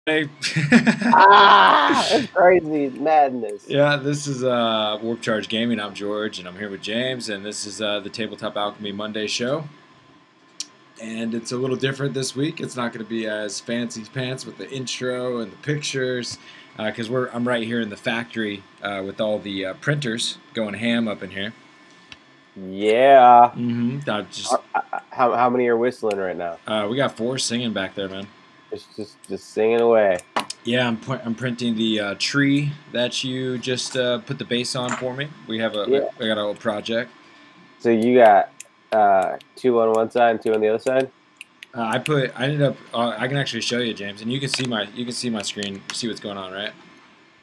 Hey. That's crazy madness. Yeah, this is Warp Charge Gaming. I'm George, and I'm here with James, and this is the Tabletop Alchemy Monday show. And it's a little different this week. It's not going to be as fancy pants with the intro and the pictures, because I'm right here in the factory with all the printers going ham up in here. Yeah. Just How many are whistling right now? we got 4 singing back there, man. Just singing away. Yeah, I'm printing the tree that you just put the base on for me. We got a little project. So you got 2 on one side and 2 on the other side. I ended up. I can actually show you, James, and you can see my screen. See what's going on, right?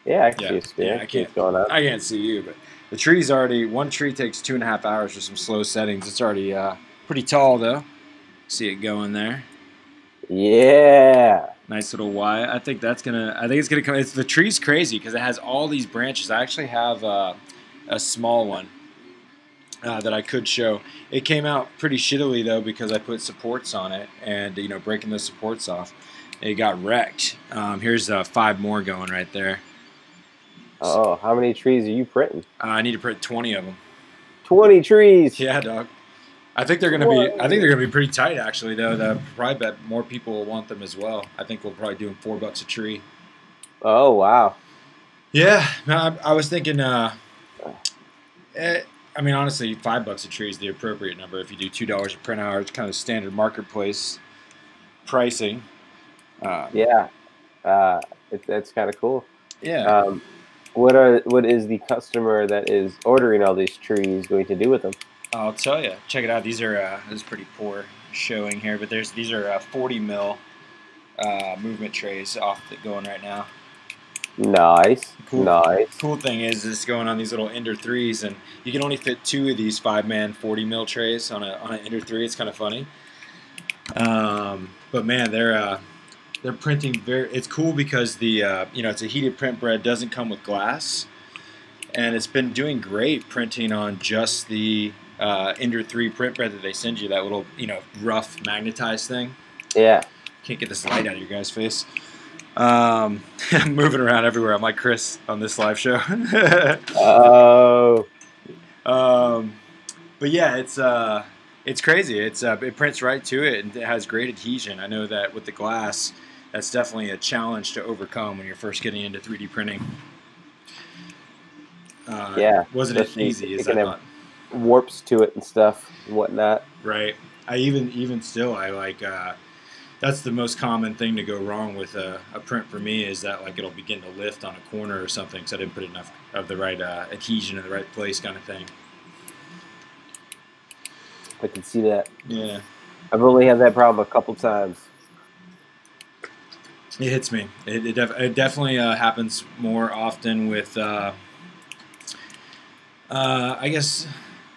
Yeah, I can see your screen. Yeah, I can't. What's going on? I can't see you, but the tree's already. One tree takes 2.5 hours for some slow settings. It's already pretty tall though. See it going there. Yeah. Nice little Y. I think it's gonna come. The tree's crazy because it has all these branches. I actually have a small one that I could show. It came out pretty shittily though because I put supports on it, and breaking those supports off, it got wrecked. Here's 5 more going right there. Oh, how many trees are you printing? I need to print 20 of them. 20 trees. Yeah, dog. I think they're gonna be pretty tight actually though. I probably bet more people will want them as well. I think we'll probably do them $4 a tree. Oh wow. Yeah, I was thinking. I mean, honestly, $5 a tree is the appropriate number. If you do $2 a print hour, it's kind of standard marketplace pricing. Yeah. That's kind of cool. Yeah. What is the customer that is ordering all these trees going to do with them? I'll tell you. Check it out. These are this is pretty poor showing here, but these are 40 mil movement trays going right now. Nice. Nice. Cool thing is this going on these little Ender 3s, and you can only fit 2 of these 5-man 40 mil trays on an Ender 3. It's kind of funny. But man, they're printing it's cool because the it's a heated print bread, doesn't come with glass, and it's been doing great printing on just the Ender 3 print bread that they send you, that little rough magnetized thing. Yeah. Can't get this light out of your guys' face. I'm moving around everywhere. I'm like Chris on this live show. Oh. But yeah, it's crazy. It prints right to it, and it has great adhesion. I know that with the glass, that's definitely a challenge to overcome when you're first getting into 3D printing. Yeah. Wasn't easy? Is that not? Warps to it and stuff and whatnot. Right. I even still, I like. That's the most common thing to go wrong with a print for me, is that like it'll begin to lift on a corner or something because I didn't put enough of the right adhesion in the right place, kind of thing. I can see that. Yeah. I've only had that problem a couple times. It hits me. It definitely happens more often with, I guess,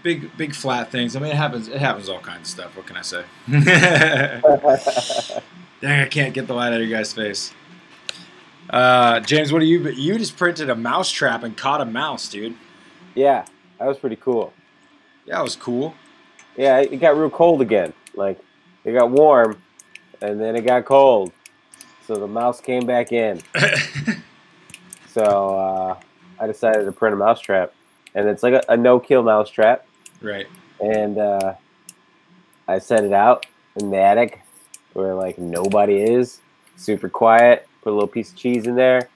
big flat things. I mean, it happens all kinds of stuff. What can I say? Dang, I can't get the light out of your guys' face. James, what you just printed a mouse trap and caught a mouse, dude. Yeah, that was pretty cool. Yeah, that was cool. Yeah, it got real cold again. Like, it got warm, and then it got cold. So the mouse came back in. So I decided to print a mouse trap. And it's like a no-kill mouse trap. Right. And I set it out in the attic where, like, nobody is. Super quiet. Put a little piece of cheese in there.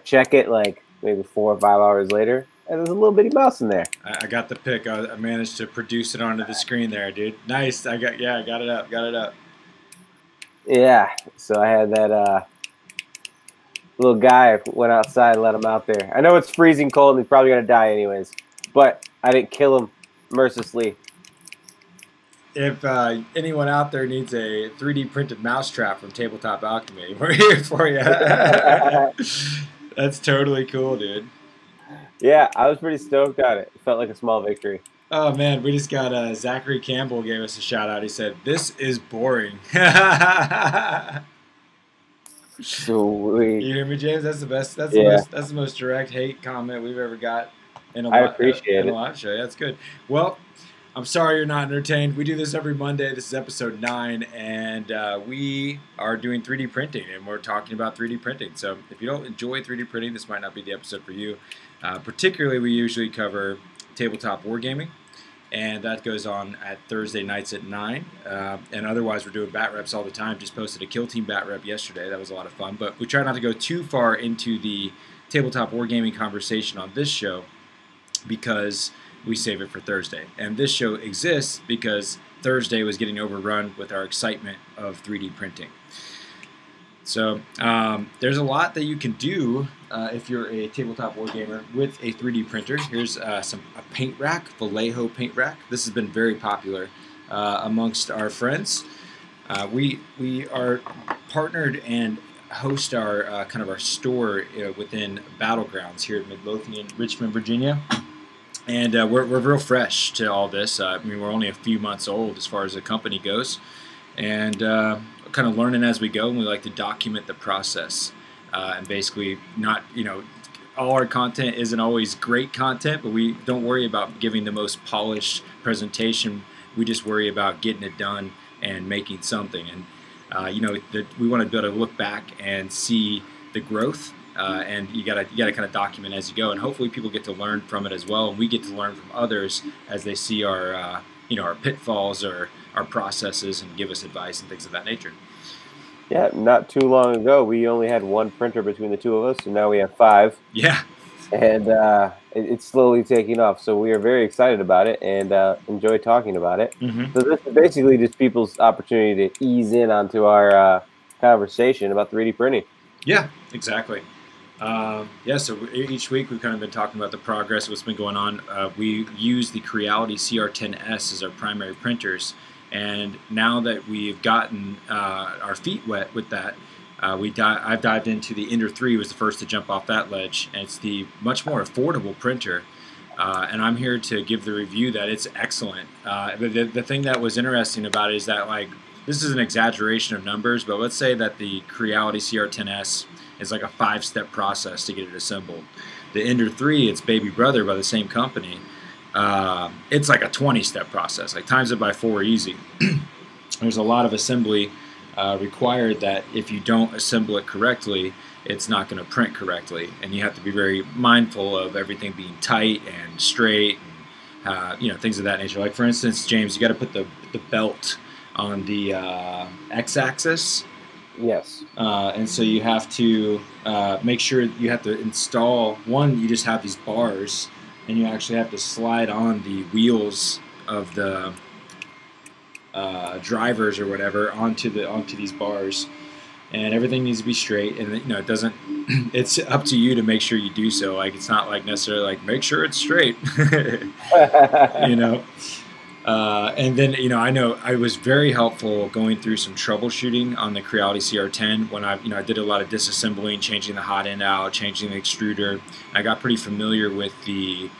Check it, like, maybe 4 or 5 hours later. And there's a little bitty mouse in there. I got the pic. I managed to produce it onto the screen there, dude. Nice. I got it up. Yeah. So I had that little guy went outside and let him out there. I know it's freezing cold and he's probably going to die anyways. But I didn't kill him mercilessly. If anyone out there needs a 3D printed mousetrap from Tabletop Alchemy, we're here for you. That's totally cool, dude. Yeah, I was pretty stoked on it. It felt like a small victory. Oh, man, we just got Zachary Campbell gave us a shout-out. He said, "This is boring." Sweet. You hear me, James? That's the best. That's the most direct hate comment we've ever got in a I appreciate it. live show. Yeah, that's good. Well, I'm sorry you're not entertained. We do this every Monday. This is episode 9, and we are doing 3D printing, and we're talking about 3D printing. So if you don't enjoy 3D printing, this might not be the episode for you. Particularly, we usually cover tabletop wargaming, and that goes on at Thursday nights at 9. And otherwise, we're doing bat reps all the time. Just posted a Kill Team bat rep yesterday. That was a lot of fun. But we try not to go too far into the tabletop wargaming conversation on this show because we save it for Thursday. And this show exists because Thursday was getting overrun with our excitement of 3D printing. So there's a lot that you can do if you're a tabletop wargamer with a 3D printer. Here's a paint rack, Vallejo paint rack. This has been very popular amongst our friends. We are partnered and host our kind of our store within Battlegrounds here in Midlothian, Richmond, Virginia. And we're real fresh to all this. I mean, we're only a few months old as far as the company goes, and kind of learning as we go. And we like to document the process, and basically not, all our content isn't always great content, but we don't worry about giving the most polished presentation. We just worry about getting it done and making something. And we want to be able to look back and see the growth. And you gotta kind of document as you go, and hopefully people get to learn from it as well, and we get to learn from others as they see our our pitfalls or our processes and give us advice and things of that nature. Yeah, not too long ago we only had one printer between the two of us, and now we have 5. Yeah, and it's slowly taking off. So we are very excited about it and enjoy talking about it. Mm-hmm. So this is basically just people's opportunity to ease in onto our conversation about 3D printing. Yeah, exactly. So each week we've kind of been talking about the progress of what's been going on. We use the Creality CR10S as our primary printers, and now that we've gotten our feet wet with that, I've dived into the Ender 3, was the first to jump off that ledge, and it's the much more affordable printer. And I'm here to give the review that it's excellent. The thing that was interesting about it is that, like, this is an exaggeration of numbers, but let's say that the Creality CR10S is like a 5-step process to get it assembled. The Ender 3, its baby brother by the same company, it's like a 20-step process, like times it by 4 easy. There's a lot of assembly required that if you don't assemble it correctly, it's not going to print correctly, and you have to be very mindful of everything being tight and straight, and things of that nature. Like, for instance, James, you got to put the belt on the x-axis. Yes. And so you have to make sure you have to install one. You just have these bars, and you actually have to slide on the wheels of the drivers or whatever onto these bars, and everything needs to be straight. And it doesn't. It's up to you to make sure you do so. Like, it's not like necessarily like make sure it's straight. And then, I know I was very helpful going through some troubleshooting on the Creality CR10 when I did a lot of disassembling, changing the hot end out, changing the extruder. I got pretty familiar with the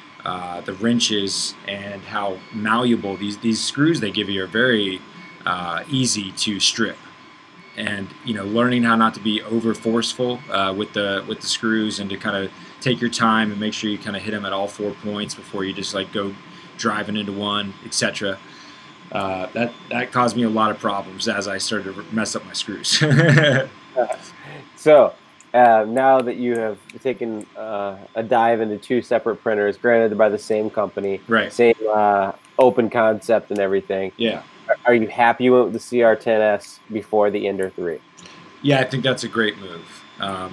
wrenches and how malleable these screws they give you are very easy to strip. And learning how not to be over forceful with the screws, and to kind of take your time and make sure you kind of hit them at all 4 points before you just like go driving into one, etc. That caused me a lot of problems as I started to mess up my screws. So now that you have taken a dive into 2 separate printers, granted they're by the same company, right? Same open concept and everything. Yeah. Are you happy with the CR10S before the Ender 3? Yeah, I think that's a great move.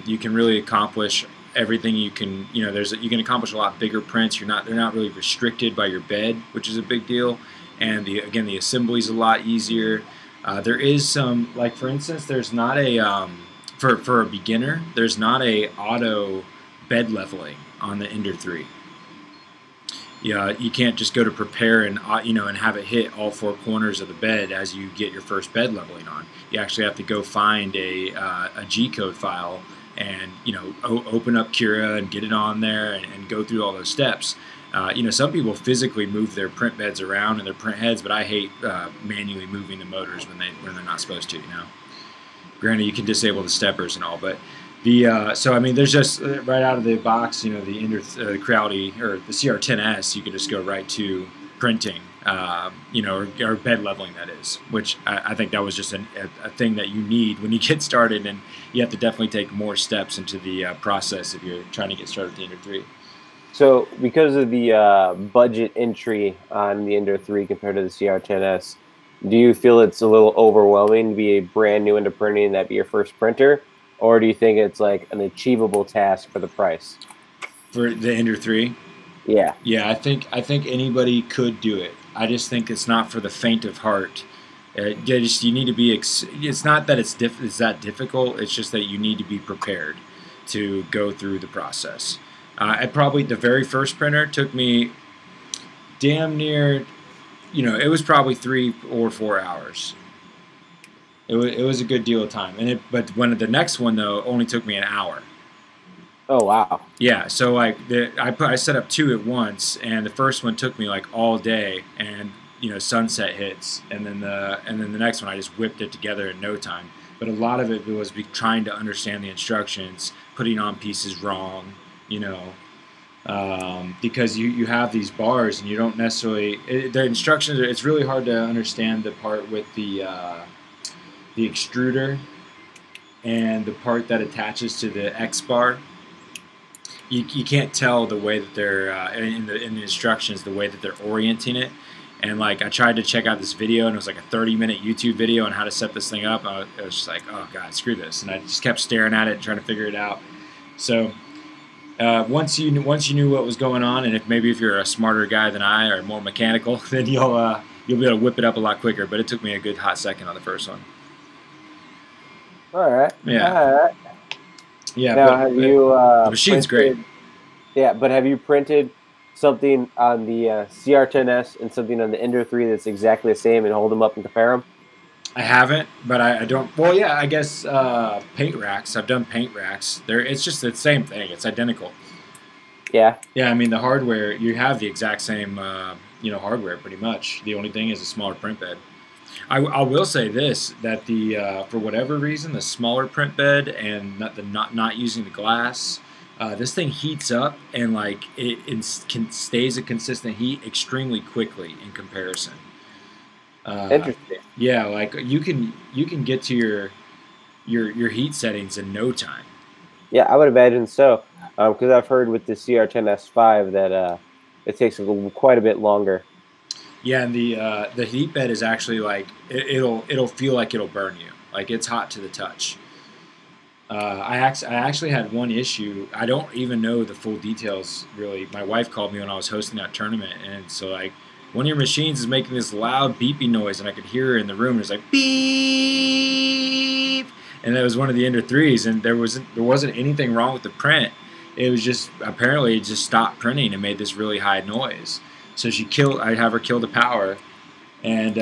You can really accomplish everything you can. You can accomplish a lot bigger prints. They're not really restricted by your bed, which is a big deal. And the assembly is a lot easier. There is some, like, for instance, there's not a for a beginner, there's not a auto bed leveling on the Ender 3. Yeah, you can't just go to prepare and and have it hit all 4 corners of the bed as you get your first bed leveling on. You actually have to go find a G-code file and open up Cura and get it on there and go through all those steps. Some people physically move their print beds around and their print heads, but I hate manually moving the motors when they're not supposed to. Granted, you can disable the steppers and all, but so I mean, there's just right out of the box, the Ender Creality or the CR10S, you can just go right to printing or bed leveling, that is, which I think that was just a thing that you need when you get started, and you have to definitely take more steps into the process if you're trying to get started with the Ender 3. So because of the budget entry on the Ender 3 compared to the CR10S, do you feel it's a little overwhelming to be a brand new into printing and that be your first printer? Or do you think it's like an achievable task for the price? For the Ender 3? Yeah. Yeah, I think anybody could do it. I just think it's not for the faint of heart. You need to be. It's not that it's that difficult. It's just that you need to be prepared to go through the process. The very first printer took me damn near, it was probably 3 or 4 hours. It was a good deal of time, but when the next one though only took me an hour. Oh wow. Yeah, so like I set up 2 at once, and the first one took me like all day, and sunset hits, and then the next one I just whipped it together in no time. But a lot of it was trying to understand the instructions, putting on pieces wrong, because you have these bars and you don't necessarily the instructions. It's really hard to understand the part with the extruder and the part that attaches to the X bar. You can't tell the way that they're in the instructions, the way that they're orienting it. And like I tried to check out this video, and it was like a 30-minute YouTube video on how to set this thing up. I was just like, oh god, screw this, and I just kept staring at it and trying to figure it out. So once you knew what was going on, and if you're a smarter guy than I or more mechanical, then you'll be able to whip it up a lot quicker. But it took me a good hot second on the first one. All right. Yeah. All right. Yeah. Now, have you? The machine's great. Yeah, but have you printed something on the CR10S and something on the Ender 3 that's exactly the same and hold them up and compare them? I haven't, but I don't. Well, yeah, I guess paint racks. I've done paint racks. It's just the same thing. It's identical. Yeah. Yeah, I mean the hardware. You have the exact same, hardware pretty much. The only thing is a smaller print bed. I will say this, that for whatever reason, the smaller print bed and not using the glass, this thing heats up and like it stays a consistent heat extremely quickly in comparison. Interesting. Yeah, like you can get to your heat settings in no time. Yeah, I would imagine so, because I've heard with the CR10S5 that it takes quite a bit longer. Yeah, and the heat bed is actually like it'll feel like it'll burn you. Like it's hot to the touch. I actually had one issue. I don't even know the full details really. My wife called me when I was hosting that tournament, and so like one of your machines is making this loud beeping noise, and I could hear her in the room. It was like beep, and that was one of the Ender 3s, and there wasn't anything wrong with the print. It was just apparently it just stopped printing and made this really high noise. So I have her kill the power, and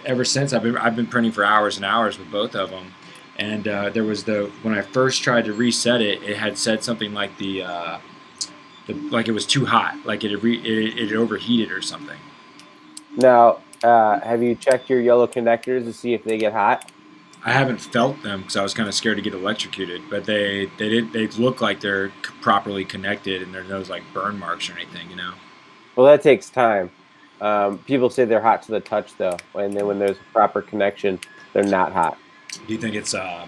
ever since I've been printing for hours and hours with both of them. And there was when I first tried to reset it, it had said something like like it was too hot, like it overheated or something. Now, have you checked your yellow connectors to see if they get hot? I haven't felt them because I was kind of scared to get electrocuted, but they look like they're properly connected, and there's no like burn marks or anything, Well, that takes time. People say they're hot to the touch, though, and then when there's a proper connection, they're not hot. Do you think it's how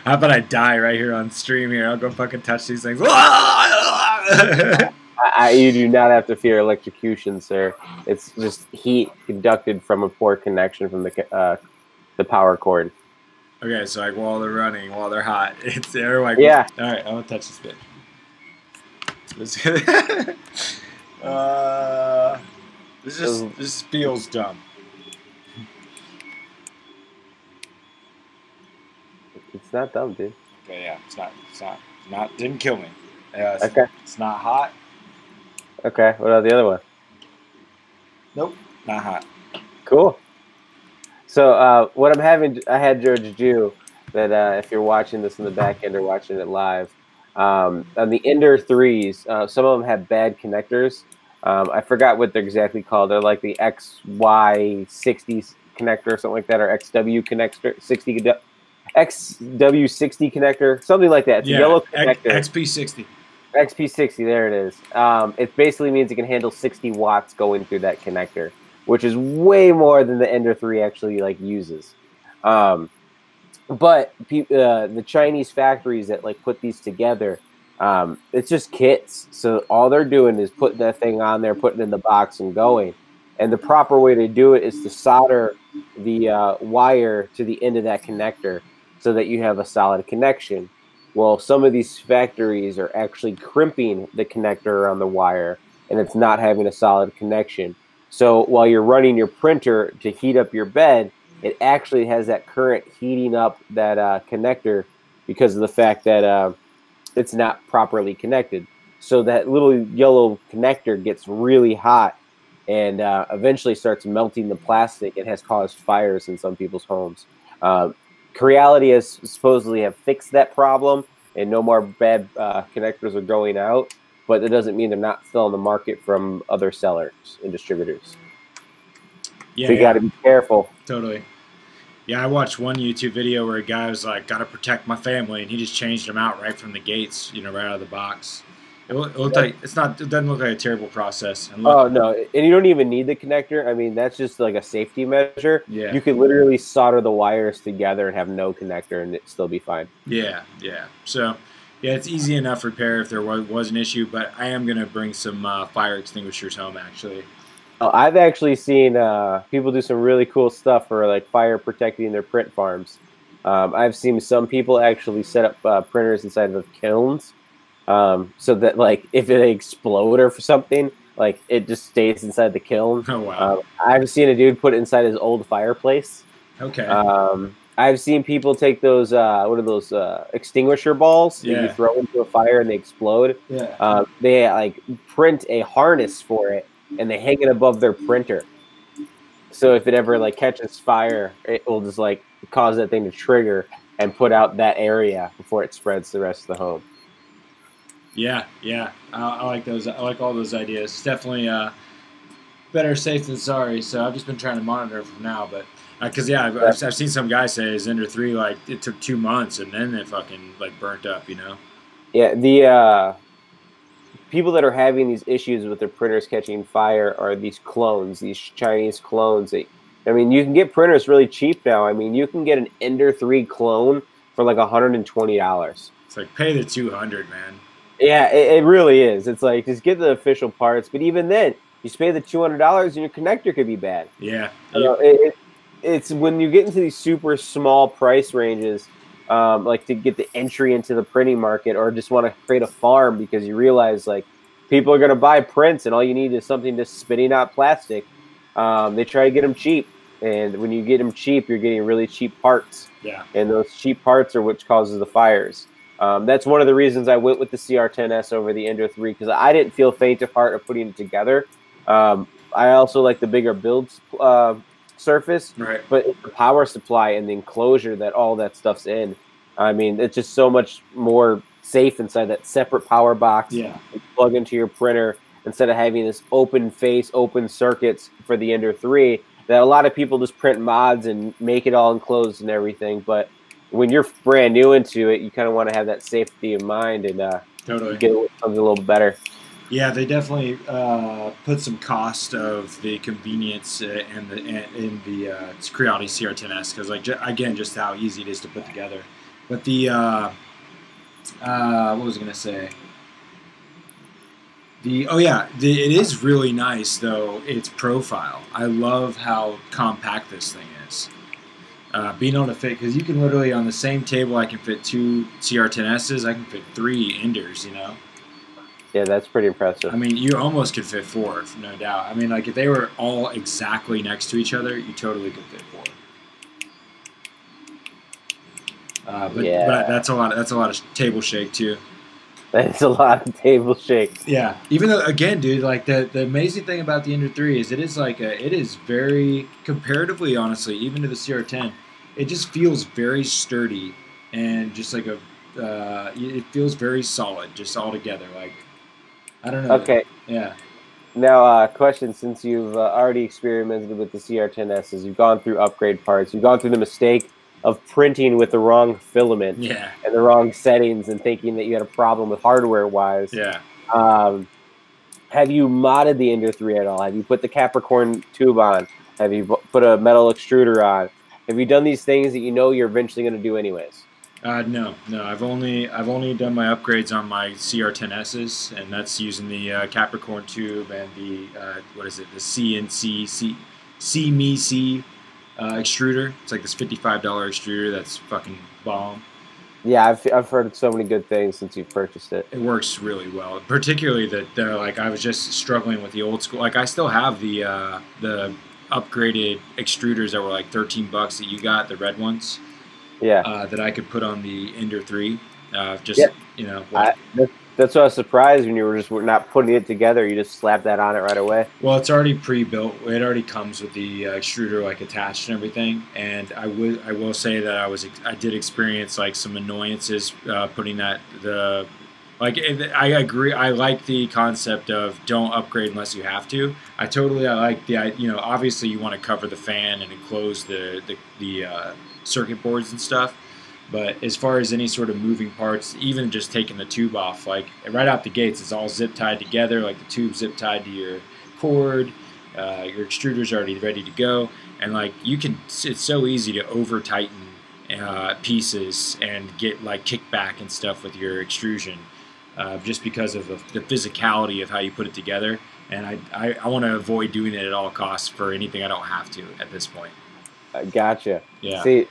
about I die right here on stream here? I'll go fucking touch these things. You do not have to fear electrocution, sir. It's just heat conducted from a poor connection from the power cord. Okay, so like while they're running, while they're hot, they're like, yeah. All right, I'm gonna touch this bit. This feels dumb. It's not dumb, dude. Okay, yeah, it's not. Didn't kill me. Okay. It's not hot. Okay, what about the other one? Nope, not hot. Cool. So what I had George do that if you're watching this in the back end or watching it live, on the Ender 3s, some of them have bad connectors. I forgot what they're exactly called. They're like the XY60 connector or something like that, or XW connector, XW60 connector, something like that. It's a yellow connector. XP60. XP60, there it is. It basically means it can handle 60 watts going through that connector, which is way more than the Ender 3 actually like uses. But the Chinese factories that like put these together, it's just kits. So all they're doing is putting that thing on there, putting it in the box, and going. And the proper way to do it is to solder the wire to the end of that connector so that you have a solid connection. Well, some of these factories are actually crimping the connector around the wire, and it's not having a solid connection. So while you're running your printer to heat up your bed, it actually has that current heating up that connector because of the fact that it's not properly connected. So that little yellow connector gets really hot and eventually starts melting the plastic and has caused fires in some people's homes. Creality has supposedly have fixed that problem, and no more bad connectors are going out, but that doesn't mean they're not still on the market from other sellers and distributors. Yeah, so you got to be careful. Totally. Yeah, I watched one YouTube video where a guy was like, "Got to protect my family," and he just changed them out right from the gates, right out of the box. It looked like it doesn't look like a terrible process. And oh no, and you don't even need the connector. I mean, that's just like a safety measure. Yeah, you could literally solder the wires together and have no connector, and it'd still be fine. Yeah. So, yeah, it's easy enough repair if there was an issue. But I am gonna bring some fire extinguishers home actually. I've actually seen people do some really cool stuff for like fire protecting their print farms. I've seen some people actually set up printers inside of kilns. So that like if they explode or for something, like it just stays inside the kiln. Oh wow! I've seen a dude put it inside his old fireplace. Okay. I've seen people take those what are those extinguisher balls that you throw into a fire and they explode. Yeah. They like print a harness for it and they hang it above their printer. So if it ever like catches fire, it will just like cause that thing to trigger and put out that area before it spreads to the rest of the home. Yeah, I like those. I like all those ideas. It's definitely better safe than sorry. So I've just been trying to monitor it from now, but because I've seen some guys say his Ender 3 like it took 2 months and then it fucking like burnt up. Yeah, the people that are having these issues with their printers catching fire are these clones, these Chinese clones. I mean, you can get printers really cheap now. I mean, you can get an Ender 3 clone for like $120. It's like pay the $200, man. Yeah, it really is. It's like just get the official parts, but even then, you pay the $200 and your connector could be bad. Yeah, it's when you get into these super small price ranges, like to get the entry into the printing market, or just want to create a farm because you realize like people are going to buy prints and all you need is something just spitting out plastic. They try to get them cheap, and when you get them cheap, you're getting really cheap parts. Yeah, and those cheap parts are what causes the fires. That's one of the reasons I went with the CR10S over the Ender 3 because I didn't feel faint of heart of putting it together. I also like the bigger build surface, right? But it's the power supply and the enclosure that all that stuff's in. I mean, it's just so much more safe inside that separate power box. Yeah, you plug into your printer instead of having this open face, open circuits for the Ender 3 that a lot of people just print mods and make it all enclosed and everything, but when you're brand new into it, you kind of want to have that safety in mind and totally get something a little better. Yeah, they definitely put some cost of the convenience in the Creality CR10S because, like, again, just how easy it is to put together. But the what was I gonna say? It is really nice though. Its profile. I love how compact this thing is. Being able to fit, because you can literally on the same table, I can fit 2 CR10Ss, I can fit 3 Enders, Yeah, that's pretty impressive. I mean, you almost could fit 4, no doubt. I mean, like if they were all exactly next to each other, you totally could fit 4. But that's a lot. That's a lot of table shake too. That's a lot of table shake. Yeah, even though again, dude, like the amazing thing about the Ender 3 is it is very comparatively, honestly, even to the CR10, it just feels very sturdy and just like it feels very solid, just all together. Like I don't know. Okay. Yeah. Now, question: since you've already experimented with the CR10s, you've gone through upgrade parts, you've gone through the mistake of printing with the wrong filament Yeah. and the wrong settings and thinking that you had a problem with hardware-wise. Yeah. Have you modded the Ender 3 at all? Have you put the Capricorn tube on? Have you put a metal extruder on? Have you done these things that you know you're eventually going to do anyways? No. I've only done my upgrades on my CR10Ss, and that's using the Capricorn tube and the what is it? The CNC extruder. It's like this $55 extruder that's fucking bomb. Yeah, I've heard so many good things since you've purchased it. It works really well, particularly that like I was just struggling with the old school. Like I still have the upgraded extruders that were like $13 that you got, the red ones. Yeah. That I could put on the Ender 3. You know. That's why I was surprised when you were just not putting it together. You just slapped that on it right away. Well, it's already pre-built. It already comes with the extruder like attached and everything. And I will say that I did experience like some annoyances putting that I agree. I like the concept of don't upgrade unless you have to. I like the obviously you want to cover the fan and enclose the circuit boards and stuff. But as far as any sort of moving parts, even just taking the tube off, like right out the gates, it's all zip tied together, like the tube zip tied to your cord. Your extruder's already ready to go, and like it's so easy to over tighten pieces and get like kickback and stuff with your extrusion, just because of the physicality of how you put it together. And I want to avoid doing it at all costs for anything I don't have to at this point. Gotcha. Yeah. See,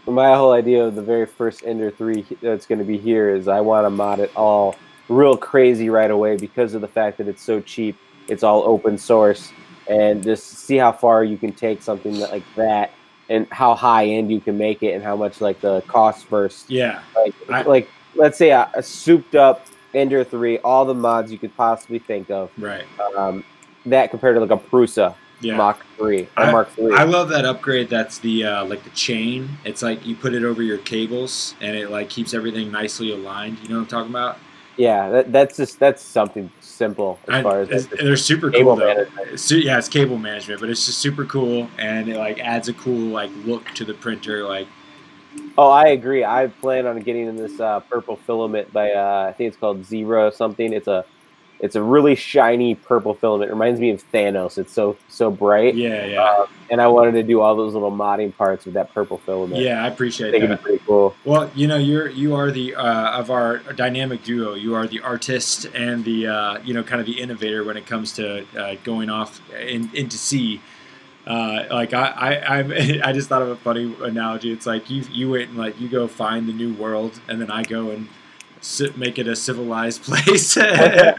my whole idea of the very first Ender 3 that's going to be here is I want to mod it all real crazy right away because of the fact that it's so cheap. It's all open source, and just see how far you can take something like that and how high end you can make it and how much like the cost first. Yeah. Like let's say a souped up Ender 3, all the mods you could possibly think of. Right. That compared to like a Prusa. Yeah. Mach 3 or Mark 3. I love that upgrade. That's the like the chain. It's like you put it over your cables and it like keeps everything nicely aligned. You know what I'm talking about? Yeah, that's something simple as far as they're super cool though. Yeah, it's cable management, but it's just super cool and it like adds a cool like look to the printer. Like, oh, I agree. I plan on getting in this purple filament by I think it's called Zero or something. It's a really shiny purple filament. It reminds me of Thanos. It's so bright. Yeah. And I wanted to do all those little modding parts with that purple filament. Yeah, I appreciate that. I think it'd be pretty cool. Well, you know, you are the of our dynamic duo. You are the artist and the kind of the innovator when it comes to going off into sea. Like I just thought of a funny analogy. It's like you wait and like you go find the new world, and then I go and make it a civilized place. Are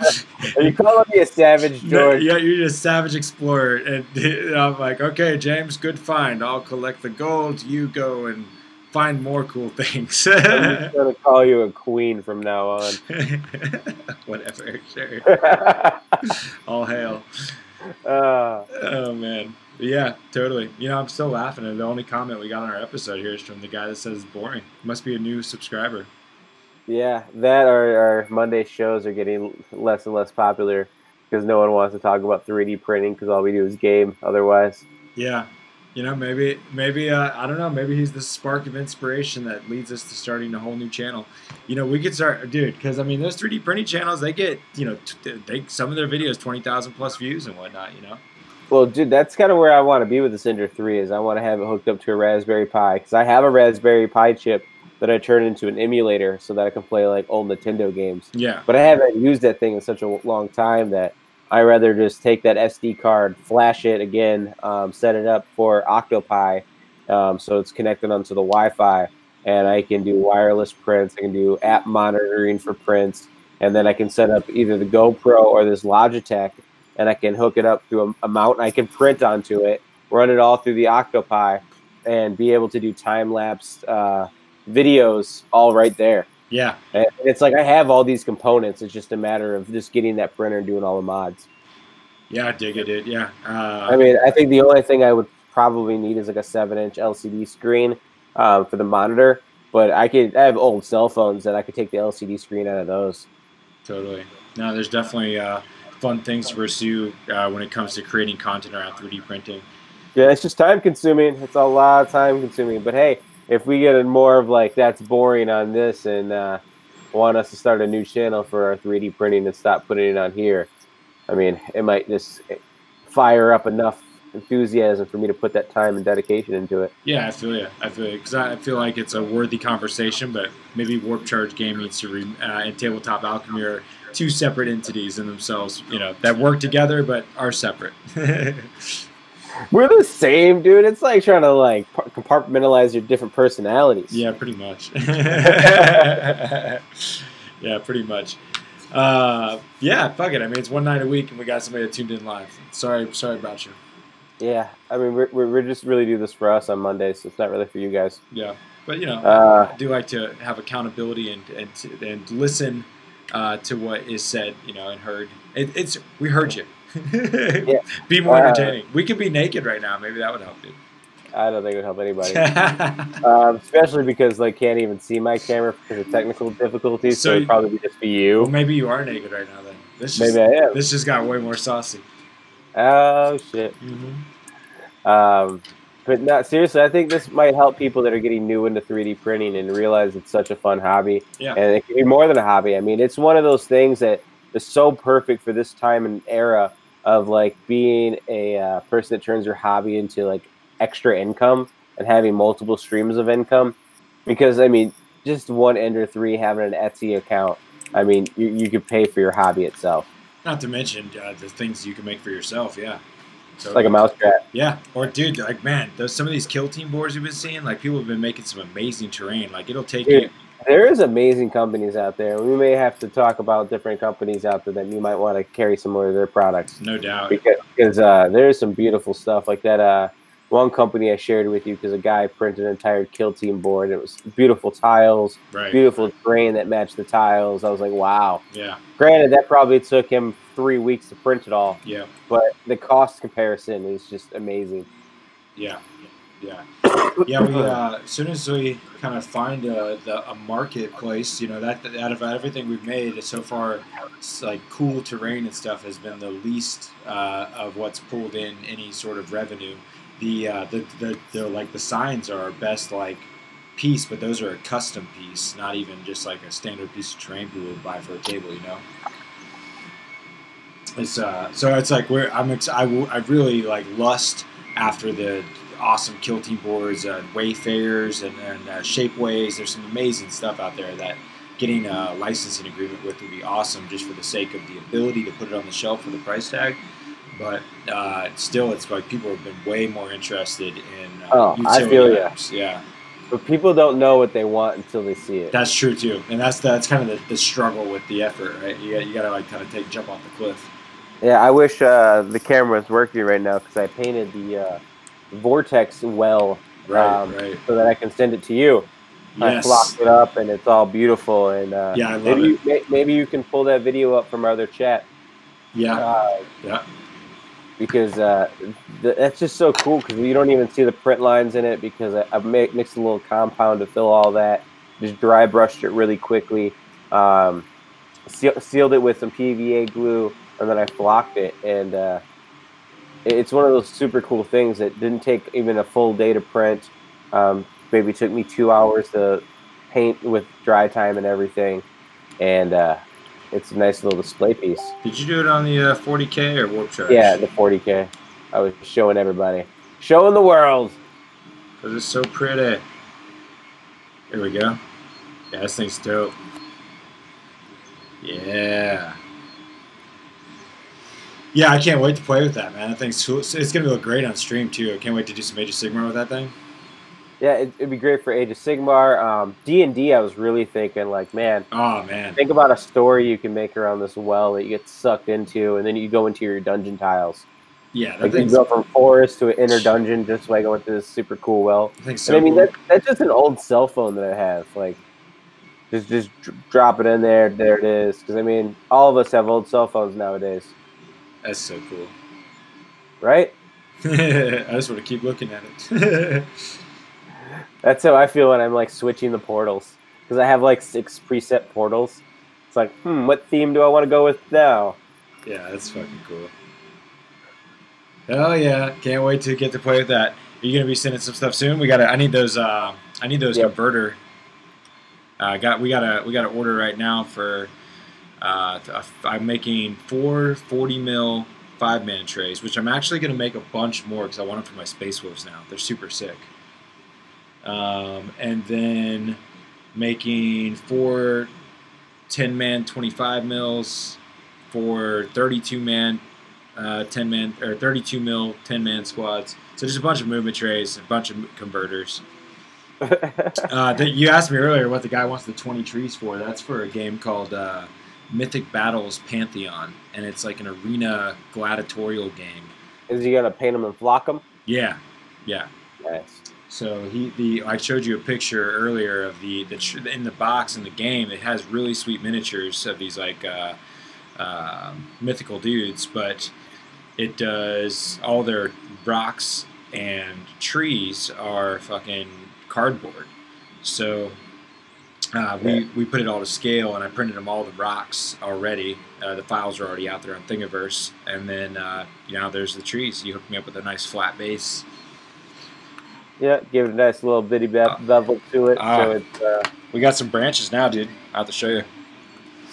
you calling me a savage, George? Yeah, you're just a savage explorer. And I'm like, okay, James, good find. I'll collect the gold. You go and find more cool things. I'm just going to call you a queen from now on. Whatever, sure. All hail. Oh, man. Yeah, totally. You know, I'm still laughing. And the only comment we got on our episode here is from the guy that says it's boring. Must be a new subscriber. Yeah, that our Monday shows are getting less and less popular because no one wants to talk about 3D printing because all we do is game otherwise. Yeah. You know, maybe I don't know, maybe he's the spark of inspiration that leads us to starting a whole new channel. You know, we could start, dude, because I mean, those 3D printing channels, they get, you know, some of their videos 20,000 plus views and whatnot, you know. Well, dude, that's kind of where I want to be with this Ender 3 is I want to have it hooked up to a Raspberry Pi because I have a Raspberry Pi chip that I turn into an emulator so that I can play like old Nintendo games. Yeah. But I haven't used that thing in such a long time that I rather just take that SD card, flash it again, set it up for Octopi, so it's connected onto the Wi-Fi, and I can do wireless prints. I can do app monitoring for prints, and then I can set up either the GoPro or this Logitech, and I can hook it up through a mount. And I can print onto it, run it all through the Octopi, and be able to do time-lapse videos all right there. Yeah. And it's like I have all these components. It's just a matter of just getting that printer and doing all the mods. Yeah, I dig it, dude. Yeah. I mean, I think the only thing I would probably need is like a 7-inch LCD screen for the monitor. But I have old cell phones that I could take the LCD screen out of those. Totally. No, there's definitely fun things to pursue when it comes to creating content around 3D printing. Yeah, it's just time consuming. It's a lot of time consuming. But hey, if we get more of like that's boring on this and want us to start a new channel for our 3D printing and stop putting it on here, I mean, it might just fire up enough enthusiasm for me to put that time and dedication into it. Yeah, I feel you. Because I feel like it's a worthy conversation, but maybe Warp Charge Gaming and Tabletop Alchemy are two separate entities in themselves, that work together but are separate. We're the same, dude. It's like trying to like compartmentalize your different personalities. Yeah, pretty much. Yeah, pretty much. Yeah, fuck it. I mean, it's one night a week, and we got somebody that tuned in live. Sorry about you. Yeah, I mean, we're just really do this for us on Mondays. So it's not really for you guys. Yeah, but I do like to have accountability and listen to what is said, and heard. We heard you. Yeah. Be more entertaining. We could be naked right now. Maybe that would help, dude. I don't think it would help anybody. Especially because can't even see my camera because of technical difficulties. So it'd probably just be you. Well, maybe you are naked right now then. Maybe I am. This just got way more saucy. Oh shit. But not seriously. I think this might help people that are getting new into 3D printing and realize it's such a fun hobby. Yeah. And it can be more than a hobby. I mean, it's one of those things that is so perfect for this time and era of like being a person that turns your hobby into like extra income and having multiple streams of income. Because I mean, just one Ender 3 having an Etsy account, I mean, you could pay for your hobby itself. Not to mention the things you can make for yourself. Yeah. So, like a mousetrap. Yeah. Or dude, like man, some of these kill team boards we've been seeing, like people have been making some amazing terrain. Like it'll take you. There is amazing companies out there. We may have to talk about different companies out there that you might want to carry some more of their products. No doubt. Because there's some beautiful stuff like that. One company I shared with you because a guy printed an entire kill team board. It was beautiful tiles, beautiful terrain that matched the tiles. I was like, wow. Yeah. Granted, that probably took him 3 weeks to print it all. Yeah. But the cost comparison is just amazing. Yeah. Yeah. Yeah, we as soon as we kind of find a marketplace, that out of everything we've made so far, it's like cool terrain and stuff has been the least of what's pulled in any sort of revenue. The signs are our best piece, but those are a custom piece, not even just like a standard piece of terrain people would buy for a table, It's so it's like I really lust after the awesome kill team boards, Wayfarers and Shapeways. There's some amazing stuff out there that getting a licensing agreement with would be awesome just for the sake of the ability to put it on the shelf for the price tag. But still, it's like people have been way more interested in utility I feel items. Yeah. But people don't know what they want until they see it. That's true too, and that's kind of the struggle with the effort, right? You gotta kind of jump off the cliff. Yeah, I wish the camera was working right now because I painted the vortex well, right, so that I can send it to you. Yes. I flocked it up and it's all beautiful. And yeah, I love it. Maybe you can pull that video up from our other chat. Yeah, yeah. Because that's just so cool because you don't even see the print lines in it because I've mixed a little compound to fill all that. Just dry brushed it really quickly. Sealed it with some PVA glue and then I flocked it. And it's one of those super cool things that didn't take even a full day to print. Maybe took me 2 hours to paint with dry time and everything. And it's a nice little display piece. Did you do it on the 40K or Warp Charge? Yeah, the 40K. I was showing everybody. Showing the world. Because it's so pretty. Here we go. Yeah, this thing's dope. Yeah. Yeah, I can't wait to play with that, man. That thing's cool. It's going to look great on stream, too. I can't wait to do some Age of Sigmar with that thing. Yeah, it'd be great for Age of Sigmar. D&D, I was really thinking, man. Oh, man. Think about a story you can make around this well that you get sucked into, and then you go into your dungeon tiles. Yeah, that you go from forest to an inner dungeon just by going to this super cool well. I think so. And, I mean, that's just an old cell phone that I have. Just drop it in there. There it is. Because, I mean, all of us have old cell phones nowadays. That's so cool. Right? I just want to keep looking at it. That's how I feel when I'm switching the portals. Because I have 6 preset portals. It's like, what theme do I want to go with now? Yeah, that's fucking cool. Hell yeah. Can't wait to get to play with that. Are you going to be sending some stuff soon? I need those I need those converter. We got a order right now for. I'm making 4 40 mil 5-man trays, which I'm actually going to make a bunch more because I want them for my Space Wolves now. They're super sick. And then making 4 10-man 25 mils for 32-man 10-man or 32 mil 10-man squads. So just a bunch of movement trays, a bunch of converters. You asked me earlier what the guy wants the 20 trees for. That's for a game called Mythic Battles Pantheon, and it's like an arena gladiatorial game. Is he gonna paint them and flock them? Yeah. Nice. So I showed you a picture earlier of the in the box in the game. It has really sweet miniatures of these like mythical dudes, but it does all their rocks and trees are fucking cardboard. So we put it all to scale, and I printed them all the rocks already. The files are already out there on Thingiverse, and then there's the trees. You hooked me up with a nice flat base. Yeah, give it a nice little bitty bevel to it. So it's we got some branches now, dude. I'll have to show you.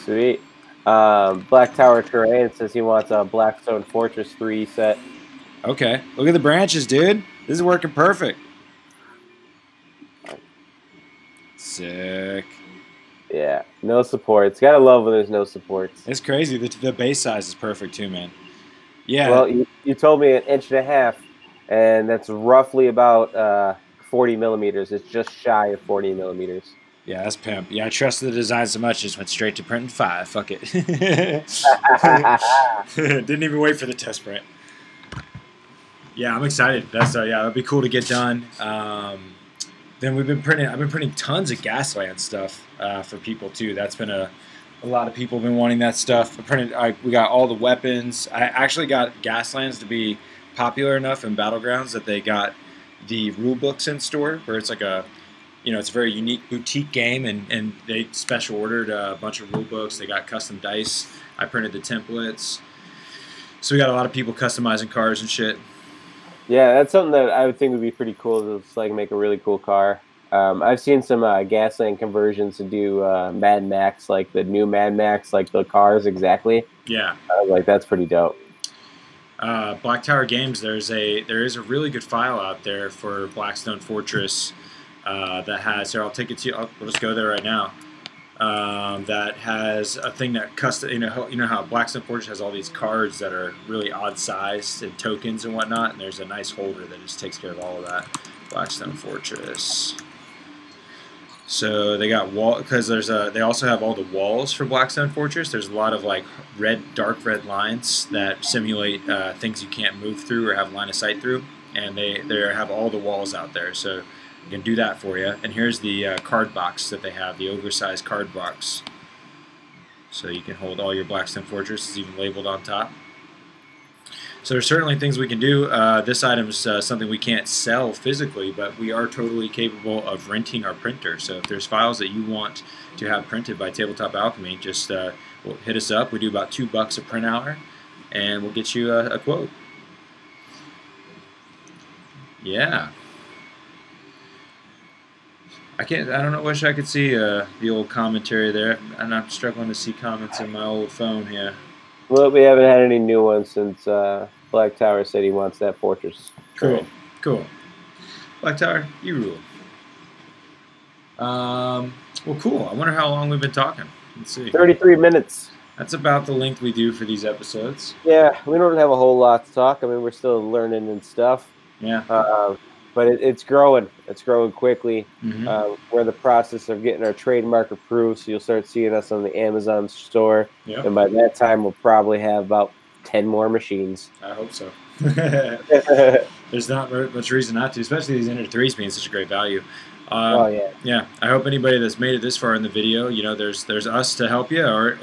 Sweet. Black Tower Terrain says he wants a Blackstone Fortress 3 set. Okay, look at the branches, dude. This is working perfect. Sick. Yeah, no supports. Gotta love when there's no supports. It's crazy. The base size is perfect too, man. Yeah. Well, you told me 1.5 inches, and that's roughly about 40 millimeters. It's just shy of 40 millimeters. Yeah, that's pimp. Yeah, I trusted the design so much, just went straight to printing 5. Fuck it. Didn't even wait for the test print. Yeah, I'm excited. That'd be cool to get done. Then I've been printing tons of Gasland stuff for people too. That's been a lot of people have been wanting that stuff. We got all the weapons. I actually got Gaslands to be popular enough in Battlegrounds that they got the rule books in store, where it's like it's a very unique boutique game, and they special ordered a bunch of rule books. They got custom dice. I printed the templates. So we got a lot of people customizing cars and shit. Yeah, that's something that I would think would be pretty cool to just, like, make a really cool car. I've seen some Gasland conversions to do Mad Max, like the new Mad Max, like the cars exactly. Yeah. Like that's pretty dope. Black Tower Games, there is a really good file out there for Blackstone Fortress that has. Here, I'll take it to you. We'll just go there right now. That has a thing that custom. You know how Blackstone Fortress has all these cards that are really odd sized and tokens and whatnot, and there's a nice holder that just takes care of all of that. Blackstone Fortress. So they got because they also have all the walls for Blackstone Fortress. There's a lot of like dark red lines that simulate things you can't move through or have line of sight through, and they have all the walls out there. So I can do that for you. And here's the card box that they have, the oversized card box. So you can hold all your Blackstone Fortress. It's even labeled on top. So there's certainly things we can do. This item is something we can't sell physically, but we are totally capable of renting our printer. So if there's files that you want to have printed by Tabletop Alchemy, just hit us up. We do about $2 a print hour, and we'll get you a quote. Yeah. I don't know. Wish I could see the old commentary there. I'm struggling to see comments in my old phone here. Well, we haven't had any new ones since Black Tower said he wants that fortress. Cool. Black Tower, you rule. Well, cool. I wonder how long we've been talking. Let's see. 33 minutes. That's about the length we do for these episodes. Yeah, we don't have a whole lot to talk. I mean, we're still learning and stuff. Yeah. But it's growing. It's growing quickly. Mm-hmm. We're in the process of getting our trademark approved, so you'll start seeing us on the Amazon store. Yep. And by that time, we'll probably have about 10 more machines. I hope so. There's not much reason not to, especially these Ender 3s being such a great value. Oh, yeah. Yeah, I hope anybody that's made it this far in the video, there's us to help you, or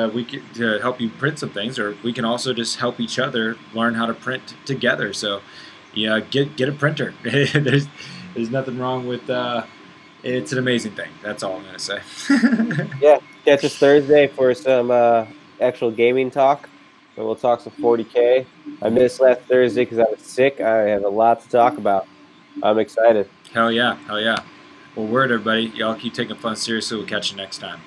we can to help you print some things, or we can also just help each other learn how to print together. So, yeah, get a printer. There's nothing wrong with. It's an amazing thing. That's all I'm gonna say. Yeah, catch us Thursday for some actual gaming talk, and we'll talk some 40K. I missed last Thursday because I was sick. I have a lot to talk about. I'm excited. Hell yeah. Well, word, everybody. Y'all keep taking fun seriously. We'll catch you next time.